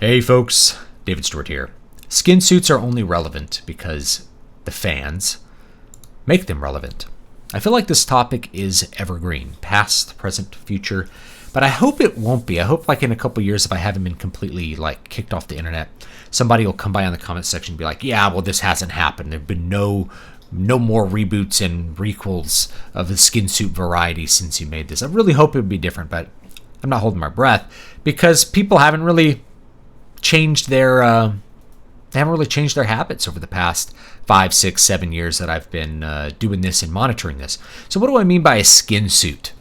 Hey folks, David Stewart here. Skin suits are only relevant because the fans make them relevant. I feel like this topic is evergreen, past, present, future, but I hope it won't be. I hope like in a couple years, if I haven't been completely kicked off the internet, somebody will come by on the comment section and be like, yeah, well, this hasn't happened. There've been no more reboots and requels of the skin suit variety since you made this. I really hope it would be different, but I'm not holding my breath because people haven't really changed their habits over the past 5, 6, 7 years that I've been doing this and monitoring this. So what do I mean by a skin suit?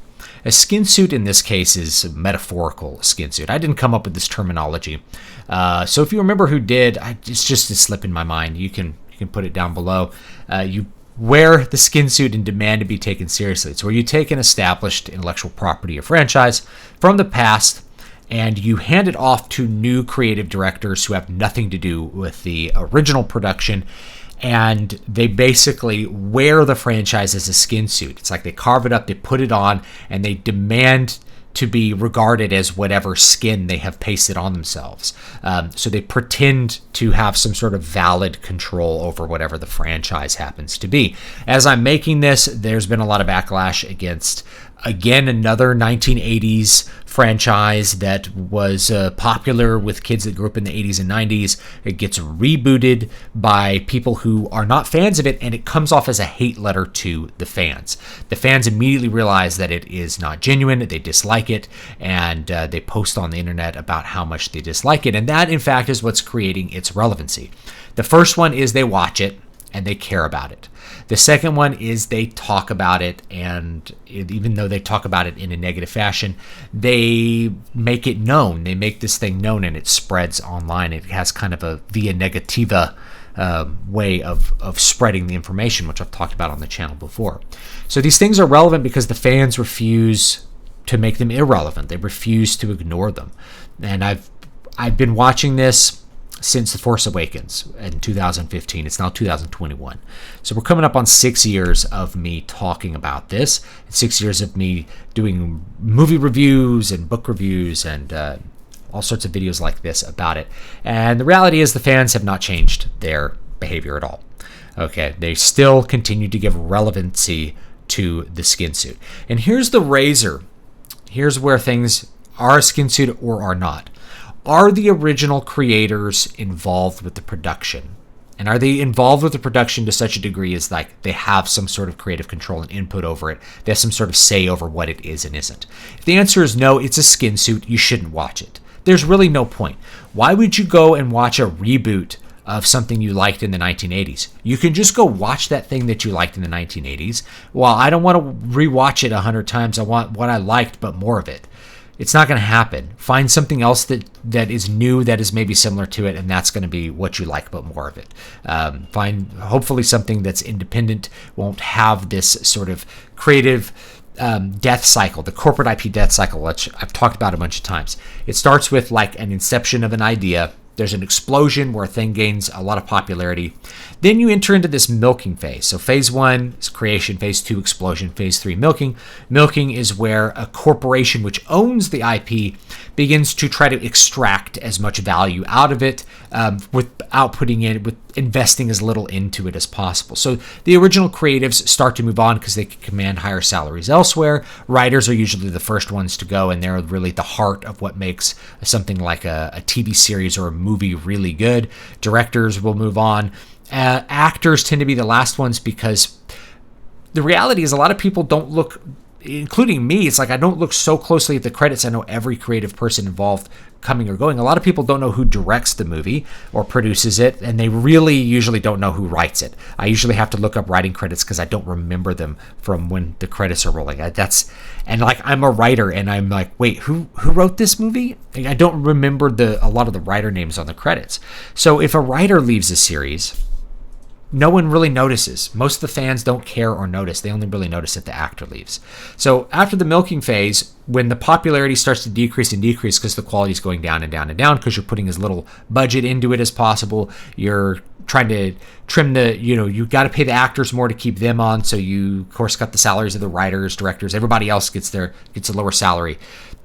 A skin suit in this case is a metaphorical skin suit. I didn't come up with this terminology. So if you remember who did, it's just a slip in my mind. You can put it down below. You wear the skin suit and demand to be taken seriously. It's where you take an established intellectual property or franchise from the past and you hand it off to new creative directors who have nothing to do with the original production, and they basically wear the franchise as a skin suit. It's like they carve it up, they put it on, and they demand to be regarded as whatever skin they have pasted on themselves. So they pretend to have some sort of valid control over whatever the franchise happens to be. As I'm making this, there's been a lot of backlash against, again, another 1980s franchise that was popular with kids that grew up in the 80s and 90s. It gets rebooted by people who are not fans of it, and it comes off as a hate letter to the fans. The fans immediately realize that it is not genuine, they dislike it, and they post on the internet about how much they dislike it, and that, in fact, is what's creating its relevancy. The first one is they watch it, and they care about it. The second one is they talk about it, and even though they talk about it in a negative fashion, they make it known. They make this thing known, and it spreads online. It has kind of a via negativa way of spreading the information, which I've talked about on the channel before. So these things are relevant because the fans refuse to make them irrelevant. They refuse to ignore them. And I've been watching this since The Force Awakens in 2015. It's now 2021. So we're coming up on 6 years of me talking about this, 6 years of me doing movie reviews and book reviews and all sorts of videos like this about it. And the reality is the fans have not changed their behavior at all. Okay, they still continue to give relevancy to the skin suit. And here's the razor. Here's where things are a skin suit or are not. Are the original creators involved with the production? And are they involved with the production to such a degree as like they have some sort of creative control and input over it? They have some sort of say over what it is and isn't. If the answer is no, it's a skin suit, you shouldn't watch it. There's really no point. Why would you go and watch a reboot of something you liked in the 1980s? You can just go watch that thing that you liked in the 1980s. Well, I don't want to rewatch it 100 times. I want what I liked, but more of it. It's not going to happen. Find something else that is new, that is maybe similar to it, and that's going to be what you like, but more of it. Find hopefully something that's independent, won't have this sort of creative death cycle, the corporate IP death cycle, which I've talked about a bunch of times. It starts with like an inception of an idea. There's an explosion where a thing gains a lot of popularity. Then you enter into this milking phase. So phase 1 is creation, phase 2 explosion, phase 3 milking. Milking is where a corporation which owns the IP begins to try to extract as much value out of it without investing as little into it as possible. So the original creatives start to move on because they can command higher salaries elsewhere. Writers are usually the first ones to go, and they're really the heart of what makes something like a TV series or a movie really good. Directors will move on. Actors tend to be the last ones because the reality is a lot of people don't look, including me, it's like I don't look so closely at the credits. I know every creative person involved coming or going. A lot of people don't know who directs the movie or produces it, and they really usually don't know who writes it. I usually have to look up writing credits because I don't remember them from when the credits are rolling. I'm a writer, and I'm like, wait, who wrote this movie? I don't remember a lot of the writer names on the credits. So if a writer leaves a series, no one really notices. Most of the fans don't care or notice. They only really notice that the actor leaves. So after the milking phase, when the popularity starts to decrease and decrease because the quality is going down and down and down because you're putting as little budget into it as possible, you're trying to trim you got to pay the actors more to keep them on. So you, of course, cut the salaries of the writers, directors, everybody else gets a lower salary.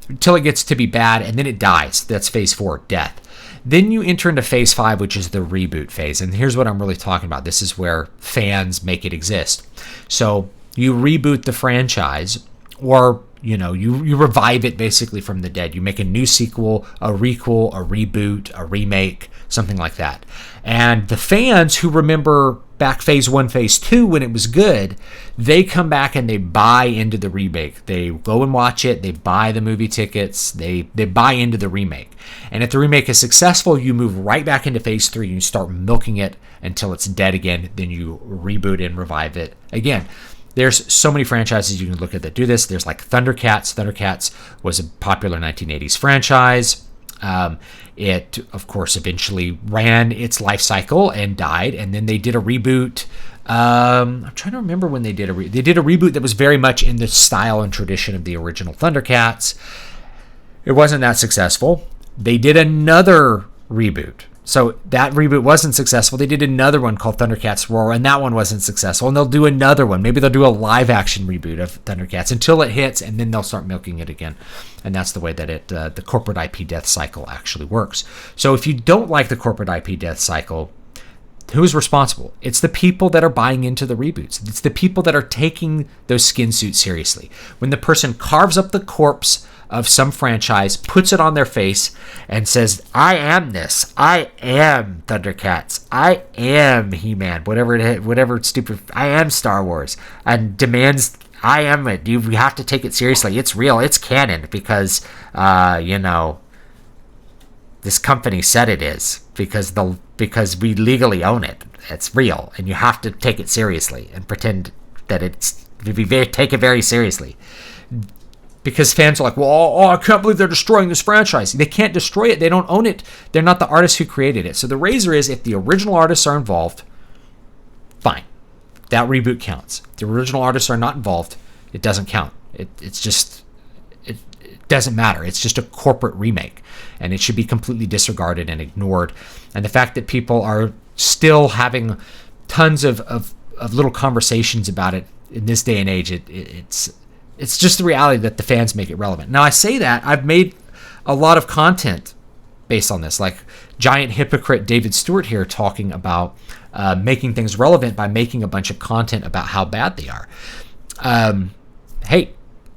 until it gets to be bad, and then it dies. That's phase 4, death. Then you enter into phase 5, which is the reboot phase. And here's what I'm really talking about. This is where fans make it exist. So you reboot the franchise, or you revive it basically from the dead. You make a new sequel, a requel, a reboot, a remake, something like that. And the fans who remember back phase 1, phase 2 when it was good, they come back and they buy into the remake. They go and watch it, they buy the movie tickets, they buy into the remake. And if the remake is successful, you move right back into phase 3 and you start milking it until it's dead again. Then you reboot and revive it again. There's so many franchises you can look at that do this. There's like Thundercats. Thundercats was a popular 1980s franchise. It, of course, eventually ran its life cycle and died, and then they did a reboot. I'm trying to remember when they did a reboot that was very much in the style and tradition of the original Thundercats. It wasn't that successful. They did another reboot. So that reboot wasn't successful. They did another one called Thundercats Roar, and that one wasn't successful. And they'll do another one. Maybe they'll do a live-action reboot of Thundercats until it hits, and then they'll start milking it again. And that's the way that the corporate IP death cycle actually works. So if you don't like the corporate IP death cycle, who's responsible? It's the people that are buying into the reboots. It's the people that are taking those skin suits seriously. When the person carves up the corpse of some franchise, puts it on their face, and says, I am this. I am Thundercats. I am He-Man. Whatever stupid. I am Star Wars. And demands, I am it. You have to take it seriously. It's real. It's canon because, this company said it is because we legally own it. It's real, and you have to take it seriously and pretend that take it very seriously. Because fans are like, well, I can't believe they're destroying this franchise. They can't destroy it. They don't own it. They're not the artists who created it. So the razor is, if the original artists are involved, fine. That reboot counts. If the original artists are not involved, it doesn't count. It doesn't matter. It's just a corporate remake, and it should be completely disregarded and ignored. And the fact that people are still having tons of little conversations about it in this day and age, it's just the reality that the fans make it relevant. Now, I say that. I've made a lot of content based on this, like giant hypocrite David Stewart here talking about making things relevant by making a bunch of content about how bad they are. Hey,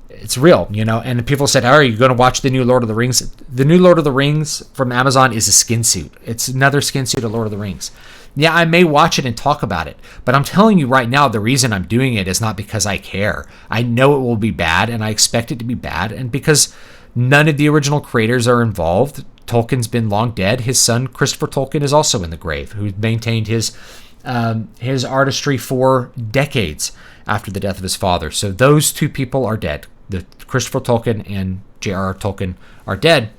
it's real, and people said, are you going to watch the new Lord of the Rings? The new Lord of the Rings from Amazon is a skin suit. It's another skin suit of Lord of the Rings. Yeah, I may watch it and talk about it, but I'm telling you right now, the reason I'm doing it is not because I care. I know it will be bad, and I expect it to be bad, and because none of the original creators are involved. Tolkien's been long dead. His son, Christopher Tolkien, is also in the grave, who maintained his artistry for decades after the death of his father. So those two people are dead. Christopher Tolkien and J.R.R. Tolkien are dead.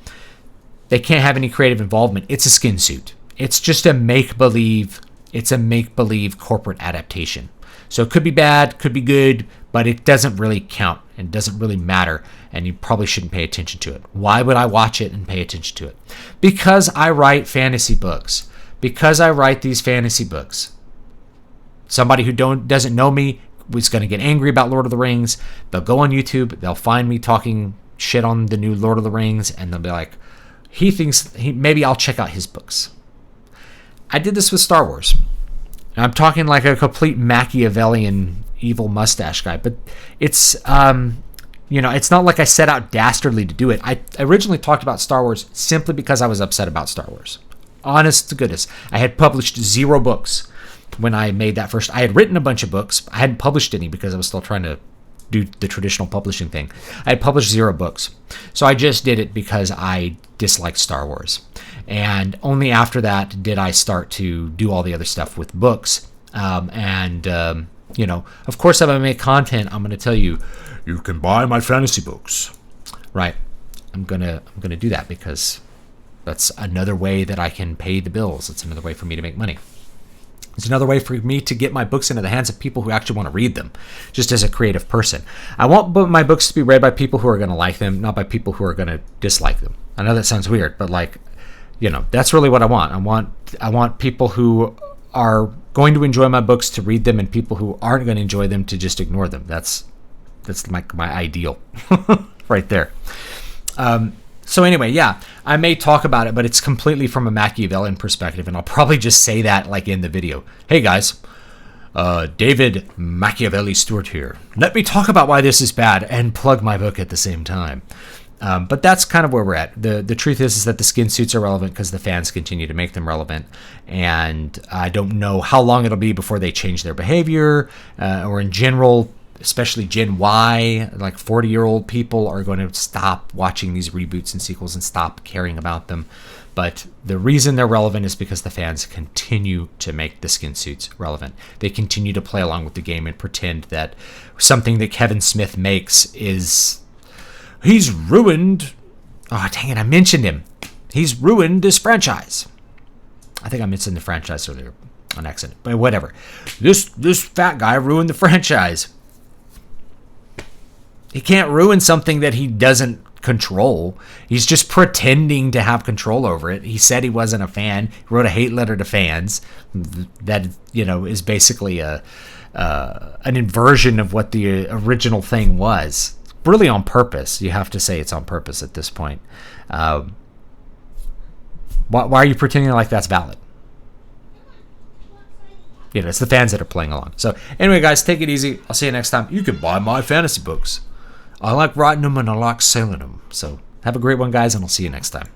They can't have any creative involvement. It's a skin suit. It's just a make-believe. It's a make-believe corporate adaptation. So it could be bad, could be good, but it doesn't really count and doesn't really matter, and you probably shouldn't pay attention to it. Why would I watch it and pay attention to it? Because I write fantasy books. Because I write these fantasy books. Somebody who doesn't know me is going to get angry about Lord of the Rings. They'll go on YouTube. They'll find me talking shit on the new Lord of the Rings, and they'll be like, maybe I'll check out his books. I did this with Star Wars. I'm talking like a complete Machiavellian evil mustache guy, but it's it's not like I set out dastardly to do it. I originally talked about Star Wars simply because I was upset about Star Wars. Honest to goodness. I had published 0 books when I made that first. I had written a bunch of books. I hadn't published any because I was still trying to do the traditional publishing thing. I had published 0 books. So I just did it because I disliked Star Wars. And only after that did I start to do all the other stuff with books. Of course, if I make content, I'm going to tell you, you can buy my fantasy books. Right. I'm gonna do that because that's another way that I can pay the bills. It's another way for me to make money. It's another way for me to get my books into the hands of people who actually want to read them, just as a creative person. I want my books to be read by people who are going to like them, not by people who are going to dislike them. I know that sounds weird, but that's really what I want. I want people who are going to enjoy my books to read them, and people who aren't going to enjoy them to just ignore them. That's my ideal right there. So anyway, yeah, I may talk about it, but it's completely from a Machiavellian perspective, and I'll probably just say that like in the video. Hey guys, David Machiavelli Stewart here. Let me talk about why this is bad and plug my book at the same time. But that's kind of where we're at. The truth is that the skin suits are relevant because the fans continue to make them relevant. And I don't know how long it'll be before they change their behavior, or in general, especially Gen Y, like 40-year-old people are going to stop watching these reboots and sequels and stop caring about them. But the reason they're relevant is because the fans continue to make the skin suits relevant. They continue to play along with the game and pretend that something that Kevin Smith makes is... He's ruined... Oh, dang it, I mentioned him. He's ruined this franchise. I think I mentioned the franchise earlier on accident, but whatever. This fat guy ruined the franchise. He can't ruin something that he doesn't control. He's just pretending to have control over it. He said he wasn't a fan. He wrote a hate letter to fans that, you know, is basically an inversion of what the original thing was. Really on purpose. You have to say it's on purpose at this point. Why are you pretending like that's valid? You know, it's the fans that are playing along. So anyway, guys, take it easy. I'll see you next time. You can buy my fantasy books. I like writing them and I like selling them. So have a great one, guys, and I'll see you next time.